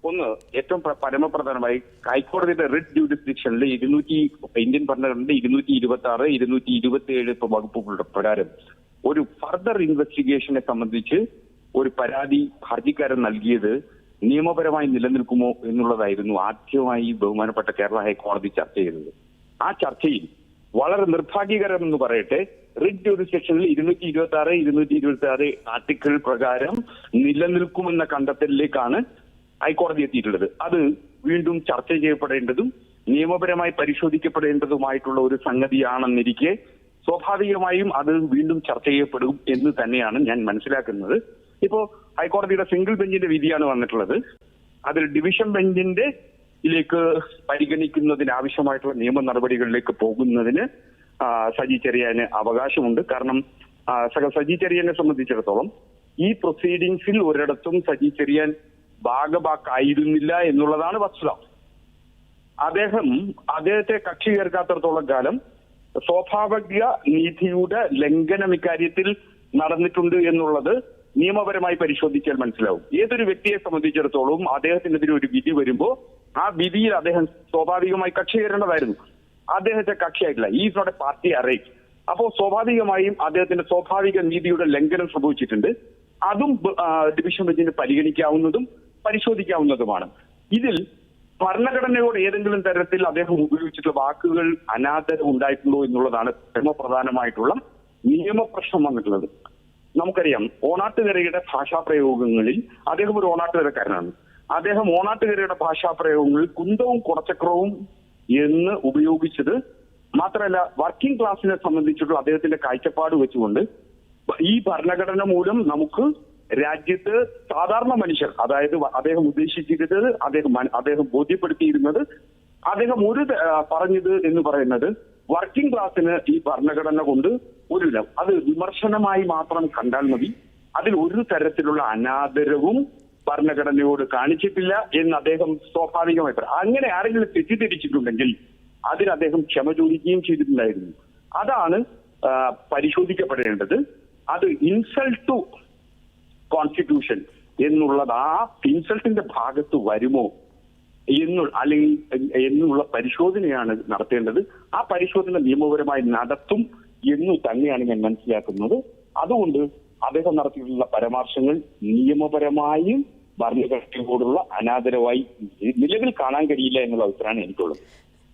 ഒന്ന് ഏറ്റവും പരമപ്രധാനമായി ഹൈക്കോടതിയുടെ റിട്ട് ജുഡിസ്ഡിക്ഷനിൽ ഇന്ത്യൻ ഭരണഘടനയുടെ 226, 227 വകുപ്പുകളുടെ പ്രകാരം ഒരു ഫർദർ ഇൻവെസ്റ്റിഗേഷനെ സംബന്ധിച്ച് ഒരു പരാതി ഹർജിക്കാരൻ നൽകിയത് നിയമപരമായി നിലനിൽക്കുമോ എന്നുള്ളതായിരുന്നു ആദ്യമായി ബഹുമാനപ്പെട്ട കേരള ഹൈക്കോടതി ചർച്ച ചെയ്തത്. ആ ചർച്ചയിൽ വളരെ നിർഭാഗ്യകരം എന്ന് പറയട്ടെ, റിട്ട് ജുഡിസ്ഡിക്ഷനിൽ 226, 226 ആർട്ടിക്കിൾ പ്രകാരം നിലനിൽക്കുമെന്ന കണ്ടെത്തലിലേക്കാണ് ഹൈക്കോടതി എത്തിയിട്ടുള്ളത്. അത് വീണ്ടും ചർച്ച ചെയ്യപ്പെടേണ്ടതും നിയമപരമായി പരിശോധിക്കപ്പെടേണ്ടതുമായിട്ടുള്ള ഒരു സംഗതിയാണെന്നിരിക്കെ സ്വാഭാവികമായും അത് വീണ്ടും ചർച്ച ചെയ്യപ്പെടും എന്ന് തന്നെയാണ് ഞാൻ മനസ്സിലാക്കുന്നത്. ഇപ്പോ ഹൈക്കോടതിയുടെ സിംഗിൾ ബെഞ്ചിന്റെ വിധിയാണ് വന്നിട്ടുള്ളത്. അതിൽ ഡിവിഷൻ ബെഞ്ചിന്റെ ിലേക്ക് പരിഗണിക്കുന്നതിന് ആവശ്യമായിട്ടുള്ള നിയമ നടപടികളിലേക്ക് പോകുന്നതിന് സജി ചെറിയാന് അവകാശമുണ്ട്. കാരണം സജി ചെറിയാനെ സംബന്ധിച്ചിടത്തോളം ഈ പ്രൊസീഡിങ്സിൽ ഒരിടത്തും സജി ചെറിയാൻ ഭാഗഭാക്കായിരുന്നില്ല എന്നുള്ളതാണ് വസ്തുത. അദ്ദേഹത്തെ കക്ഷി ചേർക്കാത്തിടത്തോളം കാലം സ്വാഭാവിക നീതിയുടെ ലംഘനം ഇക്കാര്യത്തിൽ നടന്നിട്ടുണ്ട് എന്നുള്ളത് നിയമപരമായി പരിശോധിച്ചാൽ മനസ്സിലാവും. ഏതൊരു വ്യക്തിയെ സംബന്ധിച്ചിടത്തോളം അദ്ദേഹത്തിനെതിരെ ഒരു വിധി വരുമ്പോൾ ആ വിധിയിൽ അദ്ദേഹം സ്വാഭാവികമായി കക്ഷി ചേരേണ്ടതായിരുന്നു. അദ്ദേഹത്തെ കക്ഷിയായിട്ടില്ല. Is not a party arrange. അപ്പോൾ സ്വാഭാവികമായും അദ്ദേഹത്തിന്റെ സ്വാഭാവിക നീതിയുടെ ലംഘനം സംഭവിച്ചിട്ടുണ്ട്. അതും ഡിവിഷൻ ബെഞ്ചിന് പരിഗണിക്കാവുന്നതും പരിശോധിക്കാവുന്നതുമാണ്. ഇതിൽ ഭരണഘടനയോട് ഏതെങ്കിലും തരത്തിൽ അദ്ദേഹം ഉപയോഗിച്ചിട്ടുള്ള വാക്കുകൾ അനാദരം ഉണ്ടായിട്ടുണ്ടോ എന്നുള്ളതാണ് പ്രധാനമായിട്ടുള്ള നിയമപ്രശ്നം വന്നിട്ടുള്ളത്. നമുക്കറിയാം, ഓണാട്ടുകരയുടെ ഭാഷാപ്രയോഗങ്ങളിൽ അദ്ദേഹം ഒരു ഓണാട്ടുകരക്കാരനാണ്. അദ്ദേഹം ഓണാട്ടുകരയുടെ ഭാഷാപ്രയോഗങ്ങളിൽ കുന്തവും കുടച്ചക്രവും എന്ന് ഉപയോഗിച്ചത് മാത്രമല്ല, വർക്കിംഗ് ക്ലാസിനെ സംബന്ധിച്ചിട്ടുള്ള അദ്ദേഹത്തിന്റെ കാഴ്ചപ്പാട് വെച്ചുകൊണ്ട് ഈ ഭരണഘടന മൂലം നമുക്ക് രാജ്യത്ത് സാധാരണ മനുഷ്യർ, അതായത് അദ്ദേഹം ഉദ്ദേശിച്ചിരുന്നത്, അദ്ദേഹം ബോധ്യപ്പെടുത്തിയിരുന്നത്, അദ്ദേഹം പറഞ്ഞത് എന്ന് പറയുന്നത് വർക്കിംഗ് ക്ലാസ്സിന് ഈ ഭരണഘടന കൊണ്ട് ഒരില്ല, അത് വിമർശനമായി മാത്രം കണ്ടാൽ മതി, അതിൽ ഒരു തരത്തിലുള്ള അനാദരവും ഭരണഘടനയോട് കാണിച്ചിട്ടില്ല എന്ന് അദ്ദേഹം സ്വാഭാവികമായി പറയും. അങ്ങനെ ആരെങ്കിലും തെറ്റിദ്ധരിച്ചിട്ടുണ്ടെങ്കിൽ അതിന് അദ്ദേഹം ക്ഷമ ചോദിക്കുകയും ചെയ്തിട്ടുണ്ടായിരുന്നു. അതാണ് പരിശോധിക്കപ്പെടേണ്ടത്. അത് ഇൻസൾട്ട് ടു കോൺസ്റ്റിറ്റ്യൂഷൻ എന്നുള്ളത് ആ ഇൻസൾട്ടിന്റെ ഭാഗത്ത് വരുമോ അല്ലെങ്കിൽ എന്നുള്ള പരിശോധനയാണ് നടത്തേണ്ടത്. ആ പരിശോധന നിയമപരമായി നടത്തും എന്നു തന്നെയാണ് ഞാൻ മനസ്സിലാക്കുന്നത്. അതുകൊണ്ട് അദ്ദേഹം നടത്തിയിട്ടുള്ള പരാമർശങ്ങൾ നിയമപരമായും ഭരണഘടനയോടുള്ള അനാദരവായി നിലവിൽ കാണാൻ കഴിയില്ല എന്നുള്ള അഭിപ്രായമാണ് എനിക്കുള്ളത്.